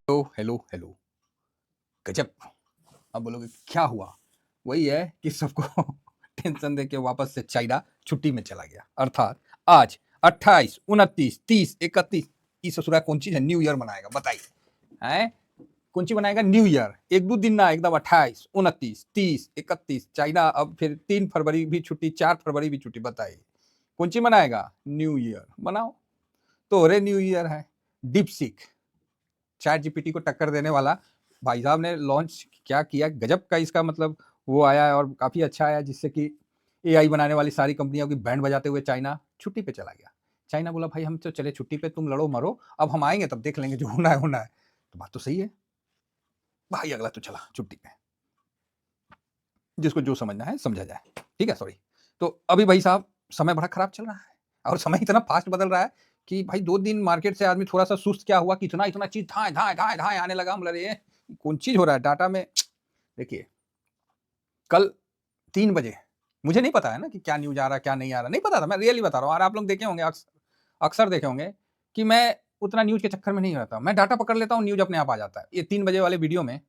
Hello, hello, hello. गज़ब! अब बोलोगे क्या हुआ? वही है कि सबको टेंशन देके वापस से चाइना छुट्टी में चला गया। अर्थात आज 28, 29, 30, 31 ई ससुरा कौन चीज़ है? न्यू ईयर मनाएगा बताइए, हैं? कौन ची मनाएगा? New year. 1-2 दिन ना एकदम 28, 29, 30, 31 चाइना अब फिर 3 फरवरी भी छुट्टी, 4 फरवरी भी छुट्टी बताइए। कौन ची मनाएगा? New year. मनाओ। तो अरे न्यू ईयर है। डीपसीक चैट जीपीटी को टक्कर देने वाला भाई साहब ने लॉन्च क्या किया, गजब का इसका मतलब वो आया है और काफ़ी अच्छा आया, जिससे कि एआई बनाने वाली सारी कंपनियों की बैंड बजाते हुए चाइना छुट्टी पे चला गया। चाइना बोला भाई हम तो चले छुट्टी पे, तुम लड़ो मरो, अब हम आएंगे तब देख लेंगे, जो होना है होना है। तो बात तो सही है। भाई अगला तो चला छुट्टी पे, जिसको जो समझना है समझा जाए। ठीक है, सॉरी। तो अभी भाई साहब समय बड़ा खराब चल रहा है और समय इतना फास्ट बदल रहा है कि भाई 2 दिन मार्केट से आदमी थोड़ा-सा सुस्त क्या हुआ कि इतना चीज़ धाए, धाए, धाए, धाए आने लगा। हम बोले अरे! कौन चीज़ हो रहा है डाटा में। देखिए, कल 3 बजे मुझे नहीं पता है ना कि क्या न्यूज़ आ रहा है, क्या नहीं आ रहा। नहीं पता था, मैं रियली बता रहा हूँ और आप लोग देखे होंगे अक्सर देखे होंगे कि मैं उतना न्यूज़ के चक्कर में नहीं रहता। मैं डाटा पकड़ लेता हूँ, न्यूज़ अपने आप आ जाता है। ये 3 बजे वाले वीडियो में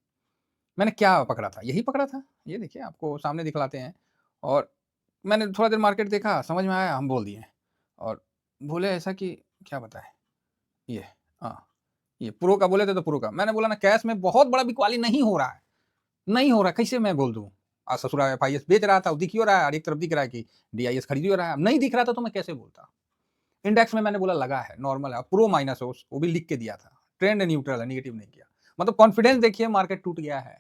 मैंने क्या पकड़ा था? यही पकड़ा था। ये देखिए आपको सामने दिखलाते हैं और मैंने थोड़ा देर मार्केट देखा, समझ में आया, हम बोल दिए और बोले ऐसा कि क्या बताएँ? ये हाँ, ये प्रो का बोले थे तो प्रो का। मैंने बोला ना कैश में बहुत बड़ा बिकवाली नहीं हो रहा है, नहीं हो रहा है, कैसे मैं बोल दूँ? ससुरा एफआईएस बेच रहा था, वो दिख ही हो रहा है और एक तरफ दिख रहा है कि डीआईएस खरीद ही हो रहा है। नहीं दिख रहा था तो मैं कैसे बोलता? इंडेक्स में मैंने बोला लगा है, नॉर्मल है, प्रो माइनस है, वो भी लिख के दिया था। ट्रेंड न्यूट्रल है, नेगेटिव नहीं किया। मतलब कॉन्फिडेंस देखिए मार्केट टूट गया है,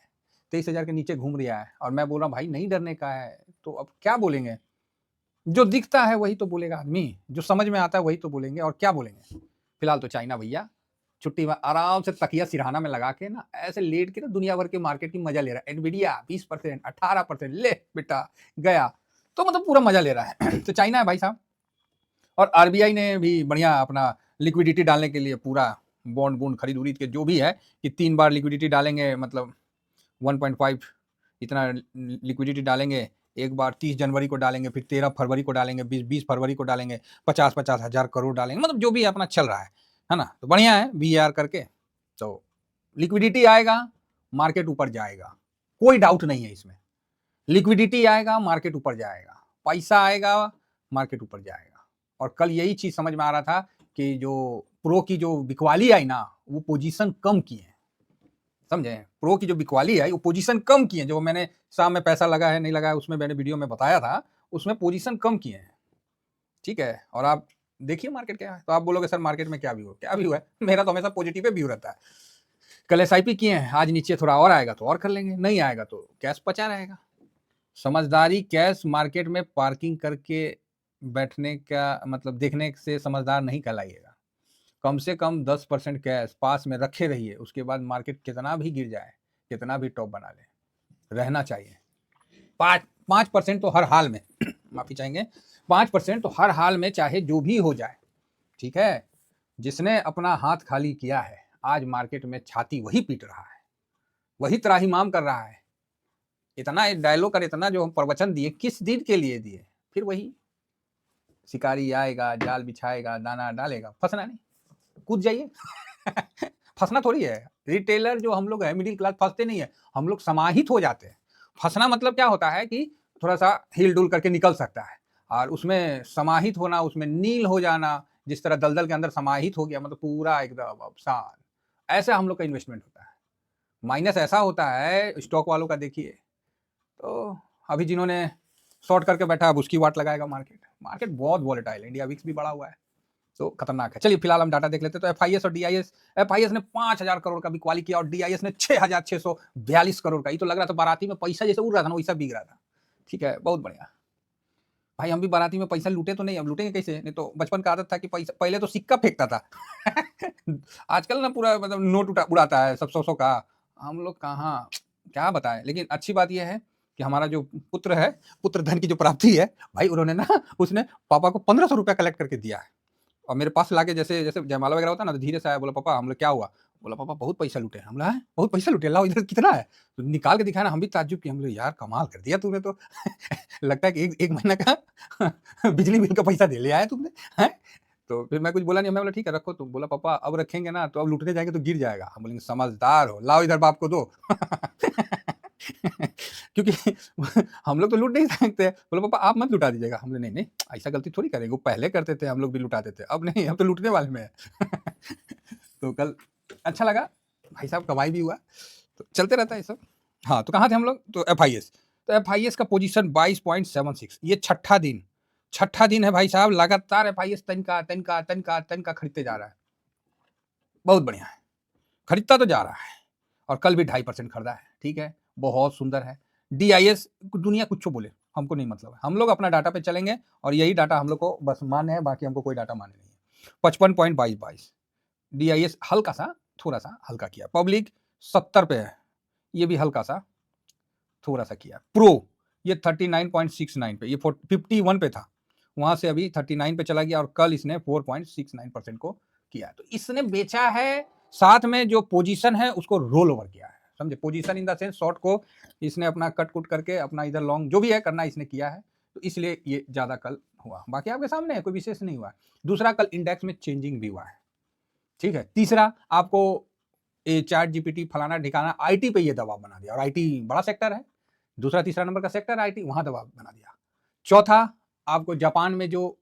23,000 के नीचे घूम रहा है और मैं बोल रहा हूँ भाई नहीं डरने का है, तो अब क्या बोलेंगे? जो दिखता है वही तो बोलेगा आदमी, जो समझ में आता है वही तो बोलेंगे और क्या बोलेंगे? फिलहाल तो चाइना भैया छुट्टी में आराम से तकिया सिरहाना में लगा के ना ऐसे लेट के ना दुनिया भर के मार्केट की मजा ले रहा है। एनवीडिया 20%, 18% ले बेटा गया। तो मतलब पूरा मजा ले रहा है। तो चाइना है भाई साहब और आरबीआई ने भी बढ़िया अपना लिक्विडिटी डालने के लिए पूरा बॉन्ड बूंड खरीद उरीद के जो भी है कि 3 बार लिक्विडिटी डालेंगे, मतलब 1.5 इतना लिक्विडिटी डालेंगे। एक बार 30 जनवरी को डालेंगे, फिर 13 फरवरी को डालेंगे, 20 फरवरी को डालेंगे, 50-50 हज़ार करोड़ डालेंगे। मतलब जो भी अपना चल रहा है ना? तो बढ़िया है बीआर करके। तो लिक्विडिटी आएगा, मार्केट ऊपर जाएगा, कोई डाउट नहीं है इसमें। लिक्विडिटी आएगा, मार्केट ऊपर जाएगा, पैसा आएगा, मार्केट ऊपर जाएगा। और कल यही चीज़ समझ में आ रहा था कि जो प्रो की जो बिकवाली आई ना, वो पोजीशन कम की है। समझे? प्रो की जो बिकवाली आई, वो पोजीशन कम की है। जो मैंने शाम में पैसा लगा है, नहीं लगा है, उसमें मैंने वीडियो में बताया था, उसमें पोजीशन कम किए हैं। ठीक है? और आप देखिए मार्केट क्या है। तो आप बोलोगे सर मार्केट में क्या व्यू है? क्या व्यू है? मेरा तो हमेशा पॉजिटिव पे व्यू रहता है। कल एसआईपी किए हैं, आज नीचे थोड़ा और आएगा तो और कर लेंगे, नहीं आएगा तो कैश पचा रहेगा। समझदारी कैश मार्केट में पार्किंग करके बैठने का मतलब देखने से समझदार नहीं कहलाइएगा। कम से कम 10% कैश पास में रखे रहिए, उसके बाद मार्केट कितना भी गिर जाए, कितना भी टॉप बना ले, रहना चाहिए। 5% तो हर हाल में माफ़ी चाहेंगे, 5% तो हर हाल में चाहे जो भी हो जाए, ठीक है? जिसने अपना हाथ खाली किया है, आज मार्केट में छाती वही पीट रहा है, वही त्राहिमाम कर रहा है। इतना डायलॉग और इतना जो हम प्रवचन दिए, किस दिन के लिए दिए? फिर वही शिकारी आएगा, जाल बिछाएगा, दाना डालेगा, फँसना नहीं, कूद जाइए। फँसना थोड़ी है। रिटेलर जो हम लोग हैं, मिडिल क्लास फँसते नहीं है, हम लोग समाहित हो जाते हैं। फँसना मतलब क्या होता है कि थोड़ा-सा हिल-डुल करके निकल सकता है और उसमें समाहित होना, उसमें नील हो जाना, जिस तरह दलदल के अंदर समाहित हो गया मतलब पूरा एकदम अब शांत। ऐसा हम लोग का इन्वेस्टमेंट होता है। माइनस ऐसा होता है स्टॉक वालों का देखिए, तो अभी जिन्होंने शॉर्ट करके बैठा है अब उसकी वाट लगाएगा मार्केट। मार्केट बहुत वोलेटाइल है, इंडिया विक्स भी बढ़ा हुआ है। तो खतरनाक है। चलिए फिलहाल हम डाटा देख लेते हैं। तो एफआईएस और डीआईएस, एफआईएस ने 5,000 करोड़ का बिकवाली किया और डीआईएस ने 6,642 करोड़ का। ये तो लग रहा था बाराती में पैसा जैसे उड़ रहा था ना वैसा बिक रहा था। ठीक है, बहुत बढ़िया। भाई हम भी बाराती में पैसा लूटे तो नहीं, अब लूटेंगे कैसे? नहीं तो बचपन का आदत था कि पैसा पहले तो सिक्का फेंकता था। आजकल ना पूरा मतलब नोट उड़ाता है सब 100-100 का। हम लोग कहाँ, क्या बताएँ? लेकिन अच्छी बात ये है कि हमारा जो पुत्र है, पुत्र धन की जो प्राप्ति है, भाई उन्होंने ना उसने पापा को ₹1500 कलेक्ट करके दिया है। और मेरे पास लाके जैसे जैसे जयमाला वगैरह होता है ना, तो धीरे से आया, बोला पापा हम लोग क्या हुआ? बोला पापा बहुत पैसा लूटे हैं। हम बोला हैं? बहुत पैसा लूटे? लाओ इधर कितना है? तो निकाल के दिखाया ना, हम भी ताज्जुब किए। हम बोले यार कमाल कर दिया तूने तो। लगता है कि एक 1 महीना का बिजली बिल का पैसा दे ले आया तुमने, हैं? तो फिर मैं कुछ बोला नहीं, मैं बोला ठीक है रखो। तुम बोला पापा अब रखेंगे ना तो अब लूटने जाएंगे तो गिर जाएगा। हम बोलेंगे समझदार हो, लाओ इधर बाप को दो। क्योंकि हम लोग तो लूट नहीं सकते। बोले पापा आप मत लुटा दीजिएगा। हम बोले नहीं नहीं ऐसा गलती थोड़ी करेंगे, वो पहले करते थे, हम लोग भी लुटाते थे, अब नहीं, अब तो लूटने वाले में है। तो कल अच्छा लगा, भाई साहब कमाई भी हुआ, तो चलते रहता है ये सब। हाँ तो कहाँ थे हम लोग, तो FIS, तो FIS का पोजीशन 22.76, ये छठा दिन है भाई साहब, लगातार FIS तनका तनका तनका तनका खरीदते जा रहा है। बहुत बढ़िया है, खरीदता तो जा रहा है, और कल भी 2.5% खरीदा है, ठीक है, बहुत सुंदर है। DIS दुनिया कुछ बोले, हमको नहीं मतलब है, हम लोग अपना डाटा पे चलेंगे और यही डाटा हम लोग को बस मान्य है, बाकी हमको कोई डाटा मान्य नहीं है। 55.22 DIS हल्का सा, थोड़ा सा हल्का किया। पब्लिक 70 पे है, ये भी हल्का सा थोड़ा सा किया। प्रो ये 39.69 पे, ये 51 पे था, वहां से अभी 39 पे चला गया, और कल इसने 4.69% को किया। तो इसने बेचा है, साथ में जो पोजीशन है उसको रोल ओवर किया है, समझे, position in the sense short को इसने अपना कट कुट करके अपना इधर लॉन्ग जो भी है करना इसने किया है, तो इसलिए ये ज्यादा कल हुआ। बाकी आपके सामने है, कोई विशेष नहीं हुआ। दूसरा, कल इंडेक्स में चेंजिंग भी हुआ है, ठीक है। तीसरा, आपको ये चैट जीपीटी फलाना ठिकाना IT पे ये दबाव बना दिया, और IT बड़ा सेक्टर है, दूसरा तीसरा नंबर का सेक्टर IT, वहां दबाव बना दिया। चौथा, आपको जापान में जो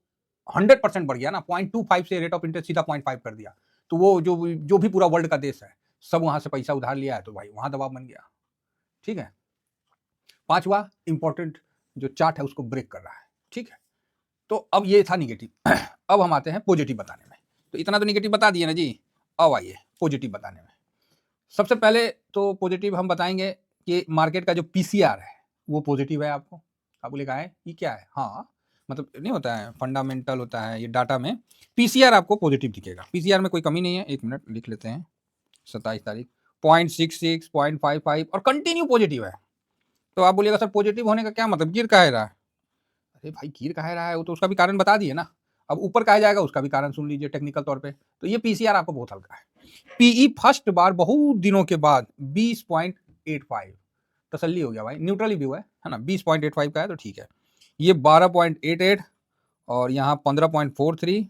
100% बढ़ गया ना, 0.25 से रेट ऑफ इंटरेस्ट सीधा 0.5 कर दिया, तो वो जो भी पूरा वर्ल्ड का देश है सब वहां से पैसा उधार लिया है, तो भाई वहां दबाव बन गया, ठीक है। पांचवा, इंपॉर्टेंट जो चार्ट है उसको ब्रेक कर रहा है, ठीक है। तो अब ये था निगेटिव। अब हम आते हैं पॉजिटिव बताने में। तो इतना तो निगेटिव बता दिए ना जी, अब आइए पॉजिटिव बताने में। सबसे पहले तो पॉजिटिव हम बताएंगे कि मार्केट का जो PCR है वो पॉजिटिव है। आपको आप बोलेगा है ये क्या है, हाँ मतलब नहीं होता है, फंडामेंटल होता है ये डाटा में, PCR आपको पॉजिटिव दिखेगा। PCR में कोई कमी नहीं है, 1 मिनट लिख लेते हैं, 27 तारीख 0.66, 0.55 और कंटिन्यू पॉजिटिव है। तो आप बोलिएगा सर पॉजिटिव होने का क्या मतलब, गिर काहे रहा है? अरे भाई गिर काहे रहा है, वो तो उसका भी कारण बता दिए ना। अब ऊपर कहा जाएगा उसका भी कारण सुन लीजिए टेक्निकल तौर पे। तो ये PCR आपको बहुत हल्का है। PE फर्स्ट बार बहुत दिनों के बाद 20.85, तसल्ली हो गया भाई, न्यूट्रल व्यू है ना, 20.85 का है तो ठीक है। ये 12.88 और यहाँ 15.43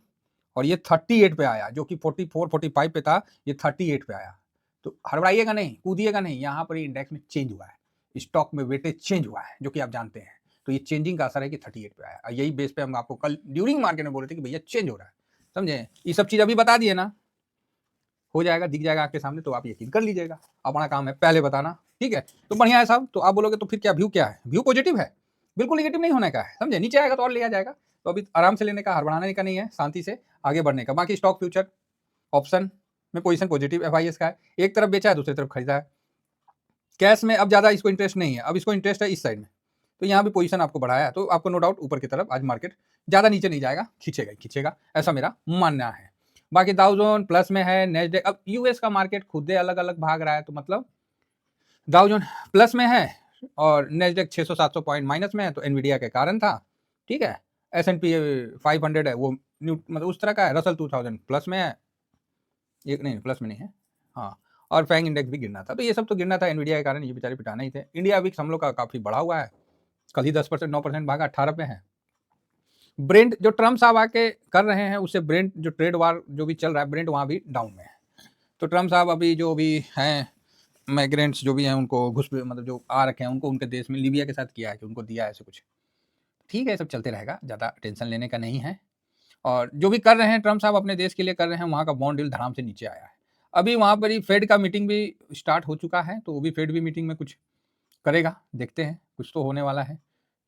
और ये 38 पे आया, जो कि 44-45 पे था, ये 38 पे आया। तो हड़बड़ाइएगा नहीं, कूदिएगा नहीं, यहाँ पर इंडेक्स में चेंज हुआ है, स्टॉक में वेटेज चेंज हुआ है, जो कि आप जानते हैं। तो ये चेंजिंग का असर है कि 38 पे आया। यही बेस पे हम आपको कल ड्यूरिंग मार्केट में बोले थे कि भैया चेंज हो रहा है, समझे। ये सब चीज अभी बता दिए ना, हो जाएगा, दिख जाएगा आपके सामने, तो आप यकीन कर लीजिएगा। अपना काम है पहले बताना, ठीक है। तो बढ़िया है साहब। तो आप बोलोगे तो फिर क्या व्यू, क्या है व्यू, पॉजिटिव है, बिल्कुल नेगेटिव नहीं होने का है, समझे। नीचे आएगा तो और लिया जाएगा, तो अभी आराम से लेने का, हड़बड़ाने का नहीं है, शांति से आगे बढ़ने का। बाकी स्टॉक फ्यूचर ऑप्शन में पोजीशन पॉजिटिव FIS का है, एक तरफ बेचा है दूसरी तरफ खरीदा है। कैश में अब ज्यादा इसको इंटरेस्ट नहीं है, अब इसको इंटरेस्ट है इस साइड में, तो यहाँ भी पोजीशन आपको बढ़ाया है, तो आपको नो डाउट ऊपर की तरफ आज मार्केट ज्यादा नीचे नहीं जाएगा, खींचेगा ही खींचेगा, ऐसा मेरा मानना है। बाकी डाउ जोन प्लस में है, नेस्डेक, अब US का मार्केट खुद अलग अलग भाग रहा है, तो मतलब डाउ जोन प्लस में है और नेस्डेक 600-700 पॉइंट माइनस में है, तो एनवीडिया के कारण था, ठीक है। S&P 500 है वो मतलब उस तरह का है। रसल 2000 प्लस में है, एक नहीं प्लस में नहीं है, हाँ। और फैंग इंडेक्स भी गिरना था, तो ये सब तो गिरना था एनवीडिया के कारण, ये बेचारे पिटाना ही थे। इंडिया विक्स हम लोग का काफी बढ़ा हुआ है, कल ही 10% 9% भागा, 18 पे है। ब्रेंट जो ट्रम्प साहब आके कर रहे हैं, उससे ब्रेंट जो ट्रेड वार जो भी चल रहा है, ब्रेंट वहाँ भी डाउन में है। तो ट्रम्प साहब अभी जो भी हैं माइग्रेंट्स जो भी हैं उनको घुस मतलब जो आ रखे हैं उनको उनके देश में लीबिया के साथ किया है कि उनको दिया है ऐसे कुछ, ठीक है, सब चलते रहेगा, ज़्यादा टेंशन लेने का नहीं है। और जो भी कर रहे हैं ट्रम्प साहब अपने देश के लिए कर रहे हैं, वहाँ का बॉन्ड डील धड़ाम से नीचे आया है। अभी वहाँ पर ही फेड का मीटिंग भी स्टार्ट हो चुका है, तो वो भी फेड भी मीटिंग में कुछ करेगा, देखते हैं, कुछ तो होने वाला है,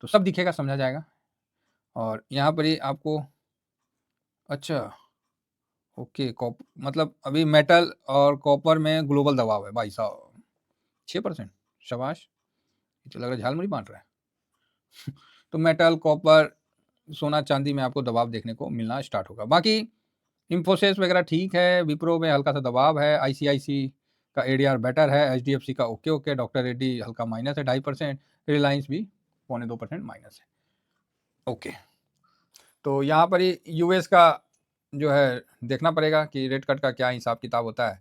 तो सब दिखेगा, समझा जाएगा। और यहाँ पर ही आपको अच्छा ओके मतलब अभी मेटल और कॉपर में ग्लोबल दबाव है भाई साहब, 6%, शाबाश, ये तो लग रहा है झालमुड़ी बांट रहा है। तो मेटल कॉपर सोना चांदी में आपको दबाव देखने को मिलना स्टार्ट होगा। बाकी इंफोसिस वगैरह ठीक है, विप्रो में हल्का सा दबाव है, ICIC का ADR बेटर है, HDFC का ओके ओके, डॉक्टर रेड्डी हल्का माइनस है 2.5%, रिलायंस भी 0.25% माइनस है, ओके। तो यहाँ पर ही US का जो है देखना पड़ेगा कि रेट कट का क्या हिसाब किताब होता है।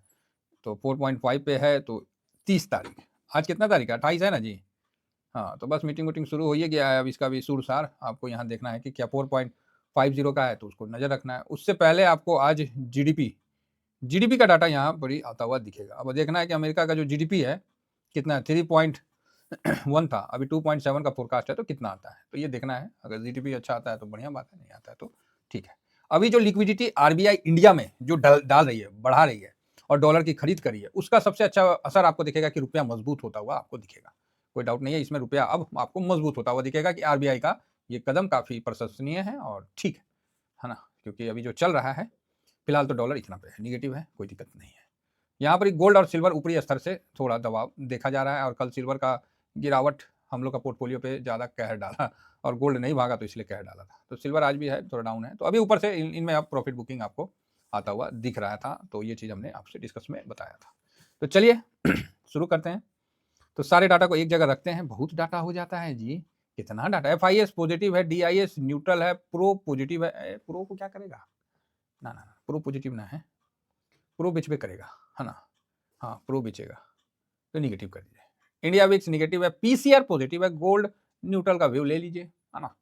तो 4.5 पे है, तो 30 तारीख, आज कितना तारीख है, 28 है ना जी, हाँ। तो बस मीटिंग शुरू हो ही गया है, अब इसका भी सुर सार आपको यहाँ देखना है कि क्या 50 का है तो उसको नज़र रखना है। उससे पहले आपको आज जीडीपी का डाटा यहाँ पर ही आता हुआ दिखेगा। अब देखना है कि अमेरिका का जो जीडीपी है कितना है, 3.1 था, अभी 2.7 का फोरकास्ट है, तो कितना आता है तो ये देखना है। अगर जीडीपी अच्छा आता है तो बढ़िया बात है, नहीं आता है तो ठीक है। अभी जो लिक्विडिटी आरबीआई इंडिया में जो डाल रही है, बढ़ा रही है और डॉलर की खरीद करी है, उसका सबसे अच्छा असर आपको दिखेगा कि रुपया मजबूत होता हुआ आपको दिखेगा। कोई डाउट नहीं है इसमें, रुपया अब आपको मजबूत होता हुआ दिखेगा कि आरबीआई का ये कदम काफ़ी प्रशंसनीय है और ठीक है ना, क्योंकि अभी जो चल रहा है फिलहाल तो डॉलर इतना पे है, निगेटिव है, कोई दिक्कत नहीं है। यहाँ पर गोल्ड और सिल्वर ऊपरी स्तर से थोड़ा दबाव देखा जा रहा है और कल सिल्वर का गिरावट हम लोग का पोर्टफोलियो पे ज़्यादा कहर डाला और गोल्ड नहीं भागा तो इसलिए कहर डाला था। तो सिल्वर आज भी है थोड़ा डाउन है, तो अभी ऊपर से इनमें अब प्रॉफिट बुकिंग आपको आता हुआ दिख रहा था, तो ये चीज़ हमने आपसे डिस्कस में बताया था। तो चलिए शुरू करते हैं। तो सारे डाटा को एक जगह रखते हैं, बहुत डाटा हो जाता है जी, कितना डाटा है। FIS पॉजिटिव है, DIS न्यूट्रल है, प्रो पॉजिटिव है। प्रो को क्या करेगा, ना ना ना प्रो पॉजिटिव ना है, प्रो बेच पे करेगा है ना, हाँ प्रो बेचेगा तो निगेटिव कर दीजिए। इंडिया विक्स निगेटिव है, PCR पॉजिटिव है, गोल्ड न्यूट्रल का व्यू ले लीजिए है ना।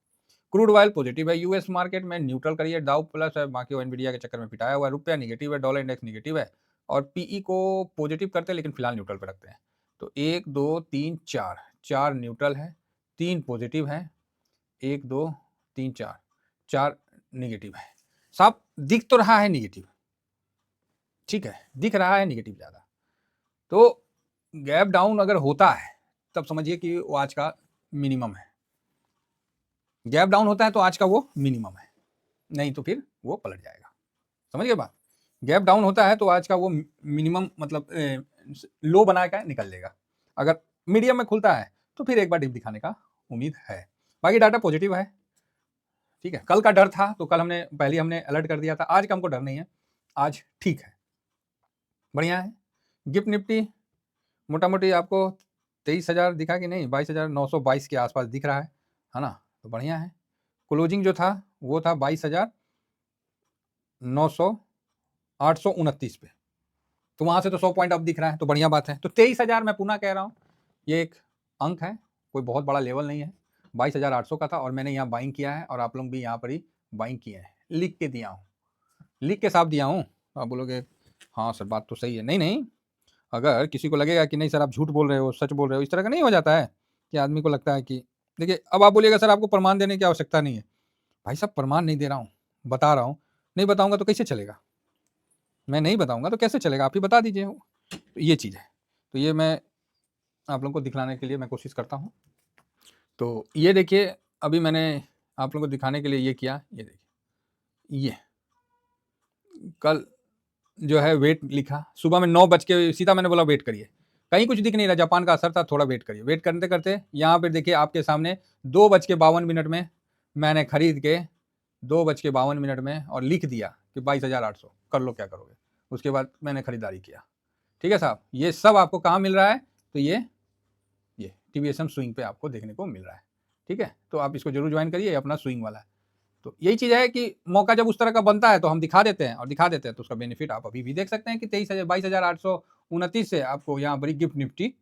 क्रूड ऑयल पॉजिटिव है, यूएस मार्केट में न्यूट्रल करिए, डाउ प्लस है, बाकी एनवीडिया के चक्कर में पिटाया हुआ है, रुपया निगेटिव है, डॉलर इंडेक्स निगेटिव है और पीई को पॉजिटिव करते हैं लेकिन फिलहाल न्यूट्रल पे रखते हैं। तो 1 2 3 4, 4 न्यूट्रल है, 3 पॉजिटिव है, 1 2 3 4, 4 निगेटिव है। साफ दिख तो रहा है निगेटिव, ठीक है, दिख रहा है निगेटिव ज़्यादा। तो गैप डाउन अगर होता है तब समझिए कि वो आज का मिनिमम है। गैप डाउन होता है तो आज का वो मिनिमम है, नहीं तो फिर वो पलट जाएगा। समझ गए बात, गैप डाउन होता है तो आज का वो मिनिमम मतलब लो बना के निकल लेगा। अगर मीडियम में खुलता है तो फिर एक बार डिप दिखाने का उम्मीद है। बाकी डाटा पॉजिटिव है, ठीक है। कल का डर था तो कल हमने अलर्ट कर दिया था, आज का हमको डर नहीं है, आज ठीक है, बढ़िया है। गिफ्ट निफ्टी मोटा मोटी आपको 23,000 दिखा कि नहीं, 22,922 के आसपास दिख रहा है ना, तो बढ़िया है। क्लोजिंग जो था वो था 22,829 पे, तो वहाँ से तो 100 पॉइंट अब दिख रहा है, तो बढ़िया बात है। तो 23,000 मैं पुनः कह रहा हूँ ये एक अंक है, कोई बहुत बड़ा लेवल नहीं है। 22,800 का था और मैंने यहाँ बाइंग किया है और आप लोग भी यहाँ पर ही बाइंग किए हैं, लिख के दिया हूँ, लिख के साफ दिया हूँ। आप बोलोगे हाँ सर बात तो सही है, नहीं नहीं, अगर किसी को लगेगा कि नहीं सर आप झूठ बोल रहे हो, सच बोल रहे हो, इस तरह का नहीं हो जाता है कि आदमी को लगता है कि देखिए, अब आप बोलिएगा सर आपको प्रमाण देने की आवश्यकता नहीं है। भाई साहब प्रमाण नहीं दे रहा हूँ, बता रहा हूँ, नहीं बताऊंगा तो कैसे चलेगा, मैं नहीं बताऊंगा तो कैसे चलेगा, आप ही बता दीजिए। तो ये चीज़ है, तो ये मैं आप लोगों को दिखलाने के लिए मैं कोशिश करता हूँ। तो ये देखिए, अभी मैंने आप लोगों को दिखाने के लिए ये किया, ये देखिए, ये कल जो है वेट लिखा सुबह में 9 बज के, सीधा मैंने बोला वेट करिए, कहीं कुछ दिख नहीं रहा, जापान का असर था, थोड़ा वेट करिए। वेट करते करते यहाँ पे देखिए आपके सामने 2:52 में मैंने खरीद के 2:52 में और लिख दिया कि 22,800 कर लो क्या करोगे। उसके बाद मैंने खरीदारी किया, ठीक है साहब। ये सब आपको कहाँ मिल रहा है, तो ये TVSM स्विंग पे आपको देखने को मिल रहा है, ठीक है। तो आप इसको जरूर ज्वाइन करिए, अपना स्विंग वाला है। तो यही चीज़ है कि मौका जब उस तरह का बनता है तो हम दिखा देते हैं, और दिखा देते हैं तो उसका बेनिफिट आप अभी भी देख सकते हैं कि 22,829 से आपको यहाँ पर गिफ्ट निफ्टी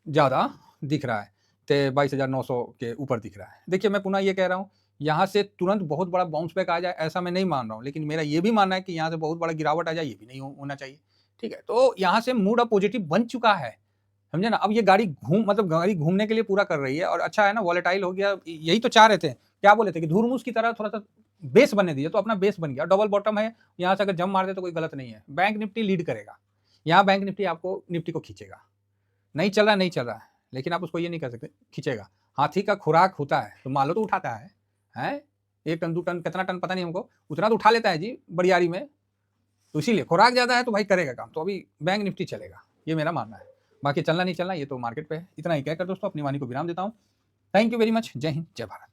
ज़्यादा दिख रहा है, तो 22,900 के ऊपर दिख रहा है। देखिए मैं पुनः ये कह रहा हूँ, यहाँ से तुरंत बहुत बड़ा बाउंस बैक आ जाए ऐसा मैं नहीं मान रहा हूँ, लेकिन मेरा ये भी मानना है कि यहाँ से बहुत बड़ा गिरावट आ जाए ये भी नहीं होना चाहिए, ठीक है। तो यहाँ से मूड अब पॉजिटिव बन चुका है, समझे ना। अब ये गाड़ी गाड़ी घूमने के लिए पूरा कर रही है और अच्छा है ना, वॉलेटाइल हो गया, यही तो चाह रहे थे, क्या बोले थे कि धूर्मूस की तरह थोड़ा सा बेस बनने दिया, तो अपना बेस बन गया, डबल बॉटम है, यहाँ से अगर जम मार दे तो कोई गलत नहीं है। बैंक निफ्टी लीड करेगा, यहाँ बैंक निफ्टी आपको निफ्टी को खींचेगा, नहीं चल रहा है, लेकिन आप उसको ये नहीं कर सकते खींचेगा। हाथी का खुराक होता है तो मालो तो उठाता है, 1 टन 2 टन कितना टन पता नहीं हमको, उतना तो उठा लेता है जी बड़ियारी में, तो इसीलिए खुराक ज़्यादा है तो भाई करेगा काम। तो अभी बैंक निफ्टी चलेगा, ये मेरा मानना है, बाकी चलना नहीं चलना ये तो मार्केट पे है। इतना ही कहकर दोस्तों अपनी वाणी को विराम देता हूँ। थैंक यू वेरी मच, जय हिंद जय भारत।